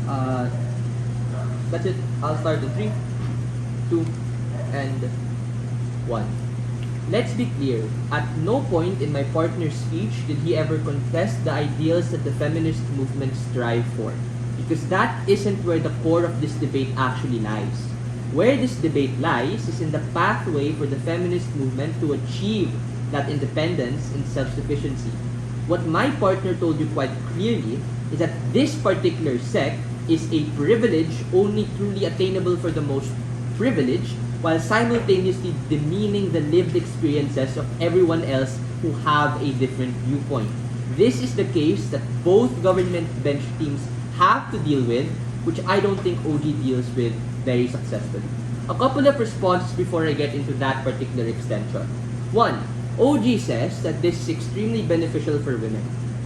Uh, that's it. I'll start in 3, 2, and 1. Let's be clear, at no point in my partner's speech did he ever contest the ideals that the feminist movement strive for, because that isn't where the core of this debate actually lies. Where this debate lies is in the pathway for the feminist movement to achieve that independence and self-sufficiency. What my partner told you quite clearly is that this particular sect is a privilege only truly attainable for the most privileged, while simultaneously demeaning the lived experiences of everyone else who have a different viewpoint. This is the case that both government bench teams have to deal with, which I don't think OG deals with very successfully. A couple of responses before I get into that particular extension. 1. OG says that this is extremely beneficial for women.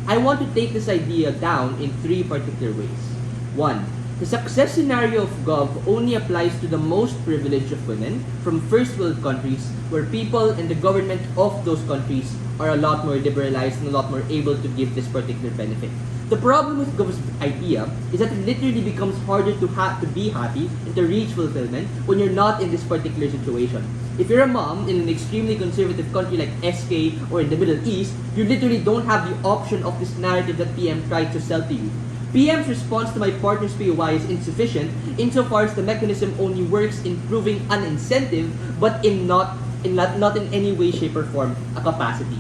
I want to take this idea down in 3 particular ways. 1. The success scenario of Gov only applies to the most privileged of women from first world countries where people and the government of those countries are a lot more liberalized and a lot more able to give this particular benefit. The problem with Gov's idea is that it literally becomes harder to be happy and to reach fulfillment when you're not in this particular situation. If you're a mom in an extremely conservative country like SK or in the Middle East, you literally don't have the option of this narrative that PM tried to sell to you. PM's response to my partner's POI is insufficient insofar as the mechanism only works in proving an incentive but not in any way, shape, or form a capacity.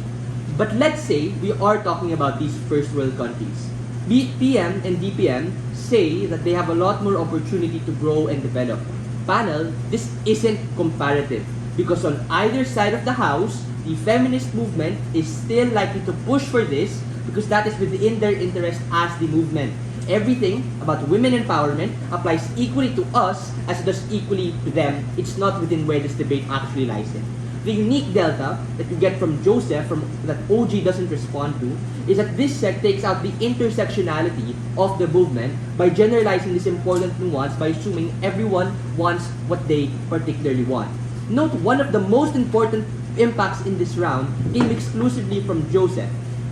But let's say we are talking about these first world countries. PM and DPM say that they have a lot more opportunity to grow and develop. Panel, this isn't comparative because on either side of the house, the feminist movement is still likely to push for this because that is within their interest as the movement. Everything about women empowerment applies equally to us as it does equally to them. It's not within where this debate actually lies in. The unique delta that you get from Joseph, that OG doesn't respond to, is that this sect takes out the intersectionality of the movement by generalizing this important nuance by assuming everyone wants what they particularly want. Note one of the most important impacts in this round came exclusively from Joseph.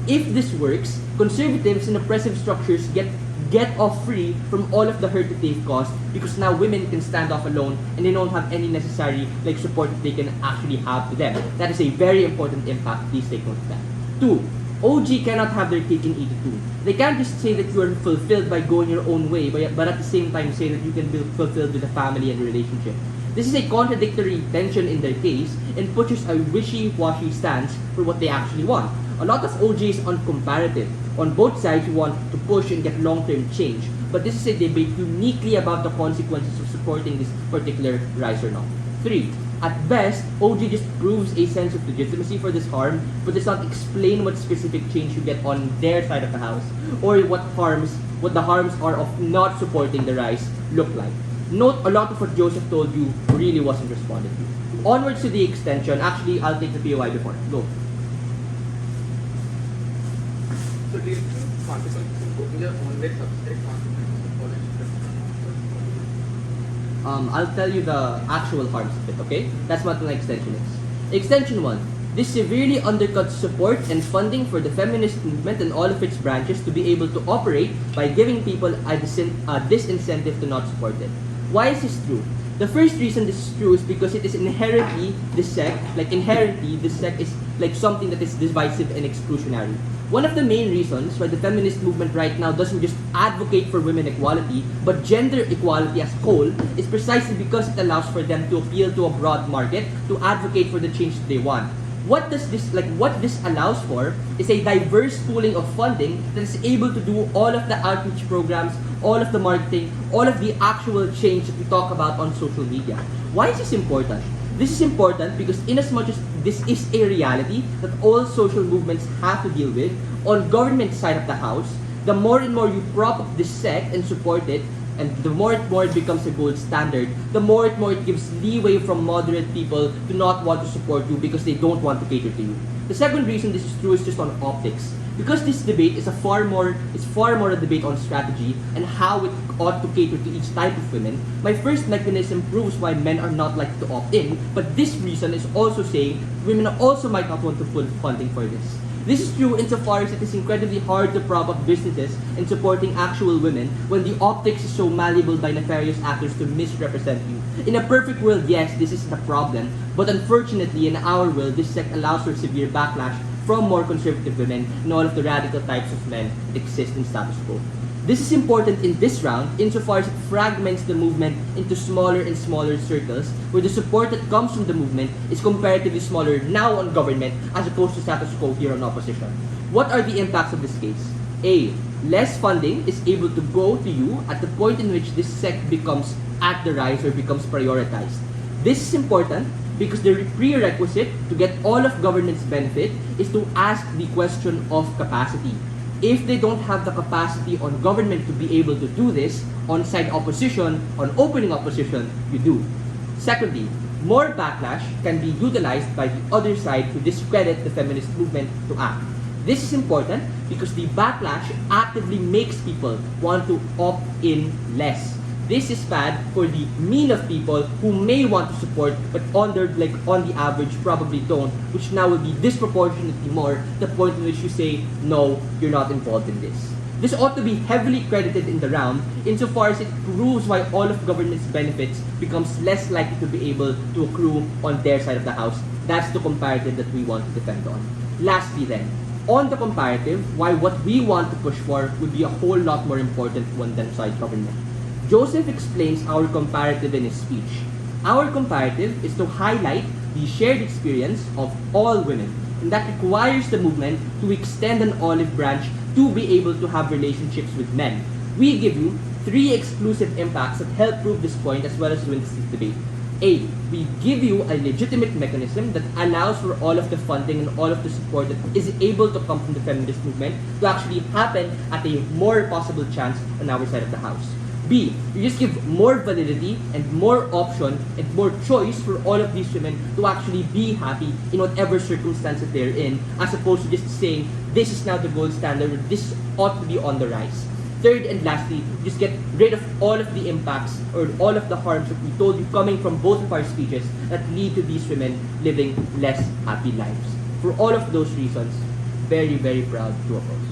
If this works, conservatives and oppressive structures get off free from all of the hurt that they've caused because now women can stand off alone and they don't have any necessary support that they can actually have to them. That is a very important impact. Please take note of that. 2. OG cannot have their cake and eat it too. They can't just say that you are fulfilled by going your own way, but at the same time say that you can be fulfilled with a family and relationship. This is a contradictory tension in their case and pushes a wishy-washy stance for what they actually want. A lot of OG is uncomparative. On both sides, you want to push and get long-term change, but this is a debate uniquely about the consequences of supporting this particular rise or not. 3. At best, OG just proves a sense of legitimacy for this harm, but does not explain what specific change you get on their side of the house, or what the harms are of not supporting the rise look like. Note, a lot of what Joseph told you really wasn't responded to. Onwards to the extension. Actually, I'll take the POI before. Go. So do you think consequences in the on-rate substrate consequences of college? I'll tell you the actual harms of it, okay? That's what my extension is. Extension 1. This severely undercuts support and funding for the feminist movement and all of its branches to be able to operate by giving people a disincentive to not support it. Why is this true? The first reason this is true is because it is inherently, this sect is like something that is divisive and exclusionary. One of the main reasons why the feminist movement right now doesn't just advocate for women equality, but gender equality as whole, is precisely because it allows for them to appeal to a broad market to advocate for the change that they want. What this allows for is a diverse pooling of funding that is able to do all of the outreach programs, all of the marketing, all of the actual change that we talk about on social media. Why is this important? This is important because inasmuch as this is a reality that all social movements have to deal with, on government side of the house, the more and more you prop up this sect and support it, and the more it becomes a gold standard, the more it gives leeway from moderate people to not want to support you because they don't want to cater to you. The second reason this is true is just on optics. Because this debate is far more a debate on strategy and how it ought to cater to each type of women, my first mechanism proves why men are not likely to opt in, but this reason is also saying women also might not want to full funding for this. This is true insofar as it is incredibly hard to prop up businesses in supporting actual women when the optics is so malleable by nefarious actors to misrepresent you. In a perfect world, yes, this is the problem, but unfortunately in our world, this sect allows for severe backlash from more conservative women and all of the radical types of men that exist in status quo. This is important in this round insofar as it fragments the movement into smaller and smaller circles where the support that comes from the movement is comparatively smaller now on government as opposed to status quo here on opposition. What are the impacts of this case? A. Less funding is able to go to you at the point in which this sect becomes at the rise or becomes prioritized. This is important because the prerequisite to get all of government's benefit is to ask the question of capacity. If they don't have the capacity on government to be able to do this, on-side opposition, on opening opposition, you do. Secondly, more backlash can be utilized by the other side to discredit the feminist movement to act. This is important because the backlash actively makes people want to opt in less. This is bad for the mean of people who may want to support but on the average probably don't, which now will be disproportionately more the point in which you say, no, you're not involved in this. This ought to be heavily credited in the round insofar as it proves why all of government's benefits becomes less likely to be able to accrue on their side of the house. That's the comparative that we want to defend on. Lastly then, on the comparative, why what we want to push for would be a whole lot more important one than side government. Joseph explains our comparative in his speech. Our comparative is to highlight the shared experience of all women, and that requires the movement to extend an olive branch to be able to have relationships with men. We give you 3 exclusive impacts that help prove this point as well as win this debate. A. We give you a legitimate mechanism that allows for all of the funding and all of the support that is able to come from the feminist movement to actually happen at a more possible chance on our side of the house. B. You just give more validity and more option and more choice for all of these women to actually be happy in whatever circumstances they're in, as opposed to just saying, this is now the gold standard, or this ought to be on the rise. Third and lastly, just get rid of all of the impacts or all of the harms that we told you coming from both of our speeches that lead to these women living less happy lives. For all of those reasons, very, very proud to oppose.